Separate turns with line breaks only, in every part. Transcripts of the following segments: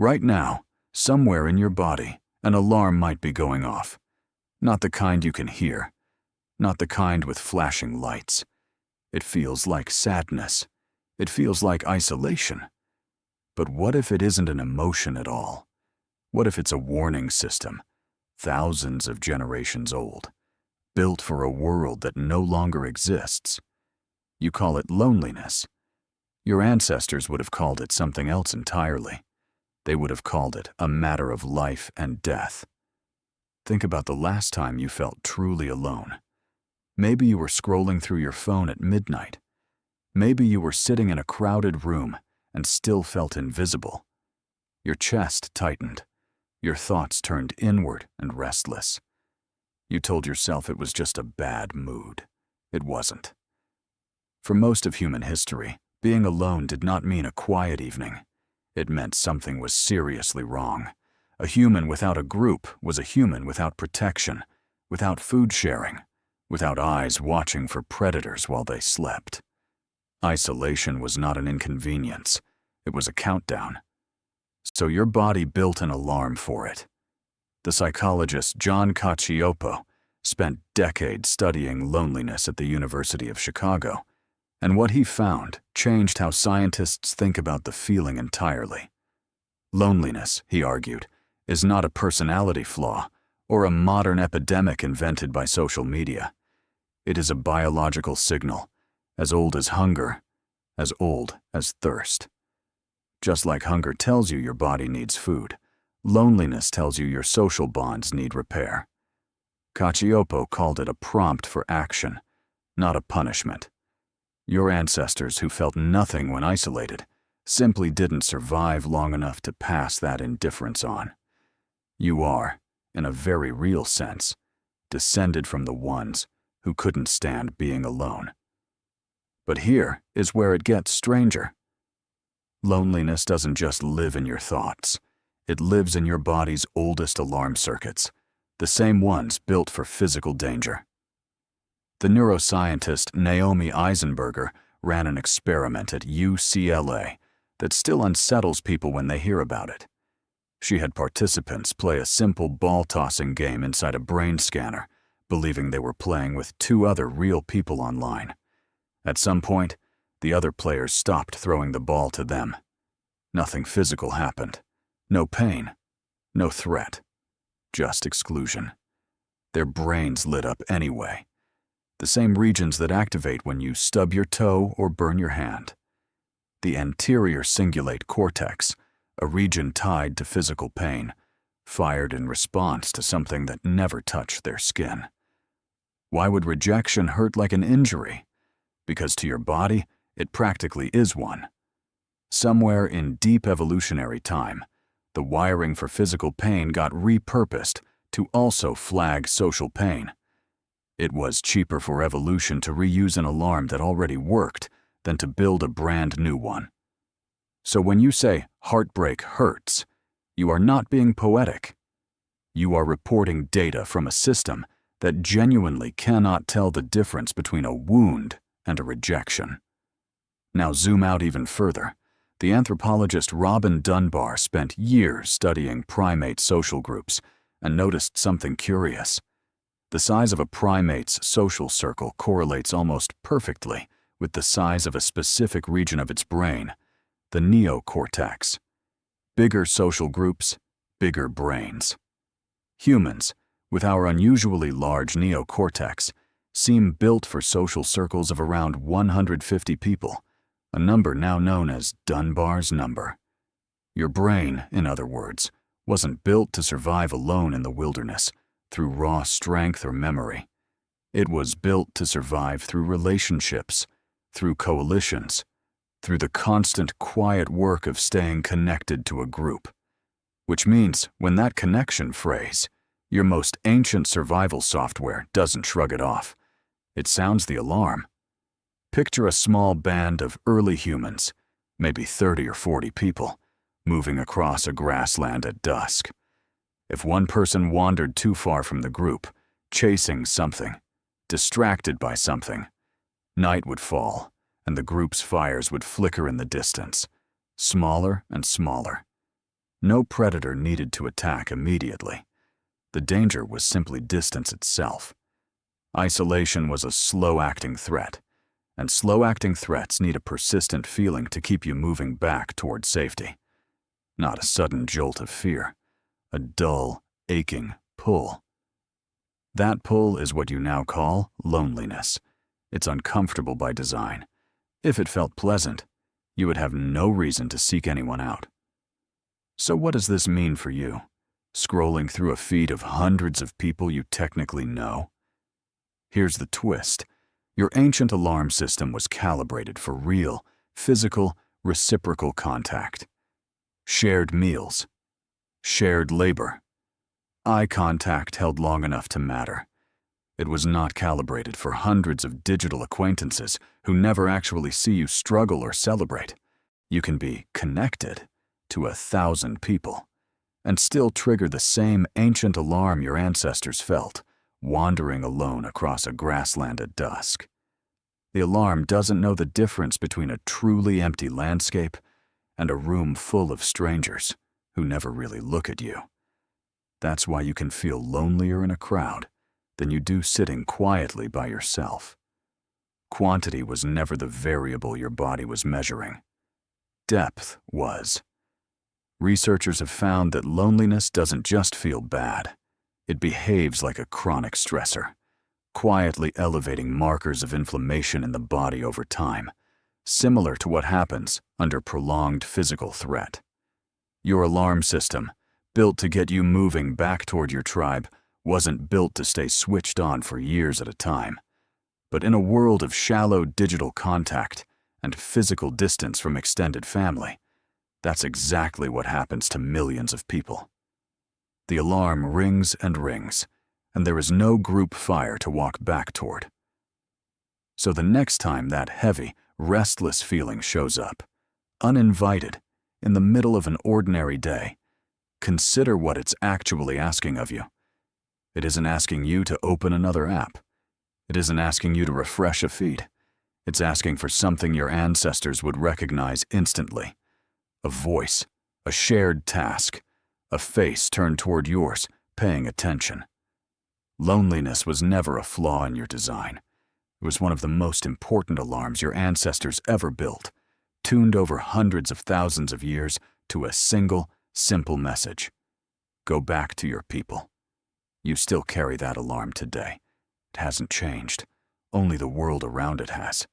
Right now, somewhere in your body, an alarm might be going off. Not the kind you can hear, not the kind with flashing lights. It feels like sadness. It feels like isolation. But what if it isn't an emotion at all? What if it's a warning system, thousands of generations old, built for a world that no longer exists? You call it loneliness. Your ancestors would have called it something else entirely. They would have called it a matter of life and death. Think about the last time you felt truly alone. Maybe you were scrolling through your phone at midnight. Maybe you were sitting in a crowded room and still felt invisible. Your chest tightened. Your thoughts turned inward and restless. You told yourself it was just a bad mood. It wasn't. For most of human history, being alone did not mean a quiet evening. It meant something was seriously wrong. A human without a group was a human without protection, without food sharing, without eyes watching for predators while they slept. Isolation was not an inconvenience. It was a countdown. So your body built an alarm for it. The psychologist John Cacioppo spent decades studying loneliness at the University of Chicago, and what he found changed how scientists think about the feeling entirely. Loneliness, he argued, is not a personality flaw or a modern epidemic invented by social media. It is a biological signal, as old as hunger, as old as thirst. Just like hunger tells you your body needs food, loneliness tells you your social bonds need repair. Cacioppo called it a prompt for action, not a punishment. Your ancestors who felt nothing when isolated simply didn't survive long enough to pass that indifference on. You are, in a very real sense, descended from the ones who couldn't stand being alone. But here is where it gets stranger. Loneliness doesn't just live in your thoughts. It lives in your body's oldest alarm circuits, the same ones built for physical danger. The neuroscientist Naomi Eisenberger ran an experiment at UCLA that still unsettles people when they hear about it. She had participants play a simple ball-tossing game inside a brain scanner, believing they were playing with two other real people online. At some point, the other players stopped throwing the ball to them. Nothing physical happened. No pain. No threat. Just exclusion. Their brains lit up anyway. The same regions that activate when you stub your toe or burn your hand. The anterior cingulate cortex, a region tied to physical pain, fired in response to something that never touched their skin. Why would rejection hurt like an injury? Because to your body, it practically is one. Somewhere in deep evolutionary time, the wiring for physical pain got repurposed to also flag social pain. It was cheaper for evolution to reuse an alarm that already worked than to build a brand new one. So when you say heartbreak hurts, you are not being poetic. You are reporting data from a system that genuinely cannot tell the difference between a wound and a rejection. Now zoom out even further. The anthropologist Robin Dunbar spent years studying primate social groups and noticed something curious. The size of a primate's social circle correlates almost perfectly with the size of a specific region of its brain, the neocortex. Bigger social groups, bigger brains. Humans, with our unusually large neocortex, seem built for social circles of around 150 people, a number now known as Dunbar's number. Your brain, in other words, wasn't built to survive alone in the wilderness, through raw strength or memory. It was built to survive through relationships, through coalitions, through the constant quiet work of staying connected to a group. Which means when that connection frays, your most ancient survival software doesn't shrug it off. It sounds the alarm. Picture a small band of early humans, maybe 30 or 40 people, moving across a grassland at dusk. If one person wandered too far from the group, chasing something, distracted by something, night would fall, and the group's fires would flicker in the distance, smaller and smaller. No predator needed to attack immediately. The danger was simply distance itself. Isolation was a slow-acting threat, and slow-acting threats need a persistent feeling to keep you moving back toward safety. Not a sudden jolt of fear, a dull, aching pull. That pull is what you now call loneliness. It's uncomfortable by design. If it felt pleasant, you would have no reason to seek anyone out. So what does this mean for you? Scrolling through a feed of hundreds of people you technically know? Here's the twist. Your ancient alarm system was calibrated for real, physical, reciprocal contact. Shared meals. Shared labor. Eye contact held long enough to matter. It was not calibrated for hundreds of digital acquaintances who never actually see you struggle or celebrate. You can be connected to 1,000 people and still trigger the same ancient alarm your ancestors felt, wandering alone across a grassland at dusk. The alarm doesn't know the difference between a truly empty landscape and a room full of strangers who never really look at you. That's why you can feel lonelier in a crowd than you do sitting quietly by yourself. Quantity was never the variable your body was measuring. Depth was. Researchers have found that loneliness doesn't just feel bad. It behaves like a chronic stressor, quietly elevating markers of inflammation in the body over time, similar to what happens under prolonged physical threat. Your alarm system, built to get you moving back toward your tribe, wasn't built to stay switched on for years at a time. But in a world of shallow digital contact and physical distance from extended family, that's exactly what happens to millions of people. The alarm rings and rings, and there is no group fire to walk back toward. So the next time that heavy, restless feeling shows up, uninvited, in the middle of an ordinary day, consider what it's actually asking of you. It isn't asking you to open another app. It isn't asking you to refresh a feed. It's asking for something your ancestors would recognize instantly. A voice, a shared task, a face turned toward yours, paying attention. Loneliness was never a flaw in your design. It was one of the most important alarms your ancestors ever built, tuned over hundreds of thousands of years to a single, simple message. Go back to your people. You still carry that alarm today. It hasn't changed. Only the world around it has.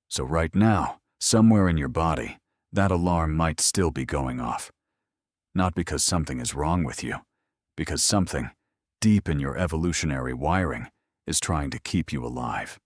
So right now, somewhere in your body, that alarm might still be going off. Not because something is wrong with you, because something, deep in your evolutionary wiring, is trying to keep you alive.